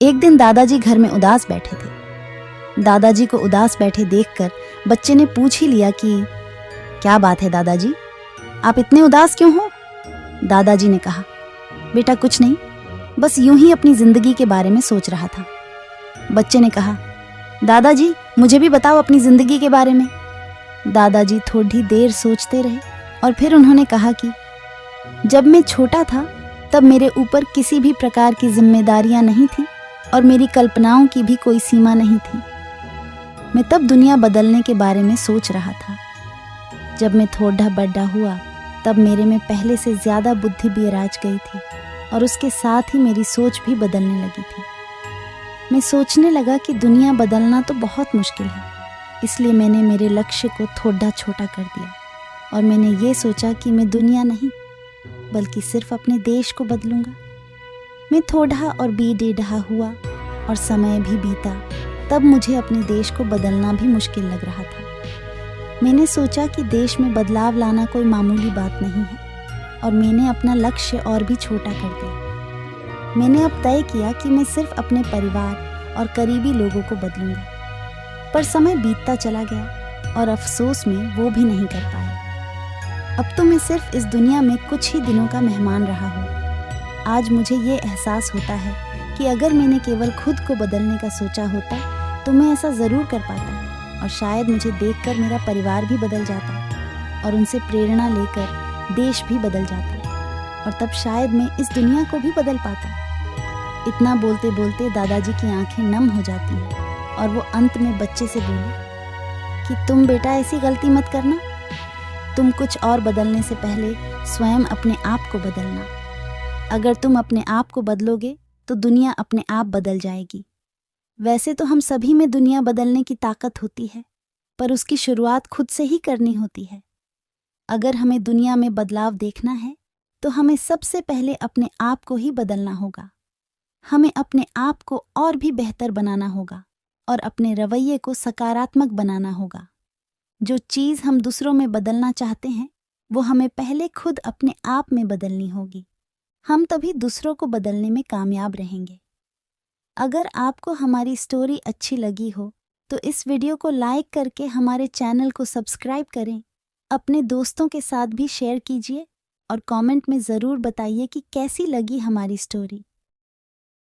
एक दिन दादाजी घर में उदास बैठे थे। दादाजी को उदास बैठे देखकर बच्चे ने पूछ ही लिया कि क्या बात है दादाजी, आप इतने उदास क्यों हो? दादाजी ने कहा, बेटा कुछ नहीं, बस यूं ही अपनी जिंदगी के बारे में सोच रहा था। बच्चे ने कहा, दादाजी मुझे भी बताओ अपनी जिंदगी के बारे में। दादाजी थोड़ी देर सोचते रहे और फिर उन्होंने कहा कि जब मैं छोटा था तब मेरे ऊपर किसी भी प्रकार की जिम्मेदारियां नहीं थी और मेरी कल्पनाओं की भी कोई सीमा नहीं थी। मैं तब दुनिया बदलने के बारे में सोच रहा था। जब मैं थोड़ा बड़ा हुआ तब मेरे में पहले से ज़्यादा बुद्धि भी राज गई थी और उसके साथ ही मेरी सोच भी बदलने लगी थी। मैं सोचने लगा कि दुनिया बदलना तो बहुत मुश्किल है, इसलिए मैंने मेरे लक्ष्य को थोड़ा छोटा कर दिया और मैंने ये सोचा कि मैं दुनिया नहीं बल्कि सिर्फ अपने देश को बदलूंगा। मैं थोड़ा और टेढ़ा हुआ और समय भी बीता, तब मुझे अपने देश को बदलना भी मुश्किल लग रहा था। मैंने सोचा कि देश में बदलाव लाना कोई मामूली बात नहीं है और मैंने अपना लक्ष्य और भी छोटा कर दिया। मैंने अब तय किया कि मैं सिर्फ अपने परिवार और करीबी लोगों को बदलूंगा। पर समय बीतता चला गया और अफसोस में वो भी नहीं कर पाया। अब तो मैं सिर्फ इस दुनिया में कुछ ही दिनों का मेहमान रहा हूँ। आज मुझे ये एहसास होता है कि अगर मैंने केवल खुद को बदलने का सोचा होता तो मैं ऐसा ज़रूर कर पाता और शायद मुझे देखकर मेरा परिवार भी बदल जाता और उनसे प्रेरणा लेकर देश भी बदल जाता और तब शायद मैं इस दुनिया को भी बदल पाता। इतना बोलते बोलते दादाजी की आंखें नम हो जाती हैं और वो अंत में बच्चे से बोले कि तुम बेटा ऐसी गलती मत करना। तुम कुछ और बदलने से पहले स्वयं अपने आप को बदलना। अगर तुम अपने आप को बदलोगे तो दुनिया अपने आप बदल जाएगी। वैसे तो हम सभी में दुनिया बदलने की ताकत होती है, पर उसकी शुरुआत खुद से ही करनी होती है। अगर हमें दुनिया में बदलाव देखना है तो हमें सबसे पहले अपने आप को ही बदलना होगा। हमें अपने आप को और भी बेहतर बनाना होगा और अपने रवैये को सकारात्मक बनाना होगा। जो चीज़ हम दूसरों में बदलना चाहते हैं वो हमें पहले खुद अपने आप में बदलनी होगी। हम तभी दूसरों को बदलने में कामयाब रहेंगे। अगर आपको हमारी स्टोरी अच्छी लगी हो तो इस वीडियो को लाइक करके हमारे चैनल को सब्सक्राइब करें। अपने दोस्तों के साथ भी शेयर कीजिए और कमेंट में ज़रूर बताइए कि कैसी लगी हमारी स्टोरी।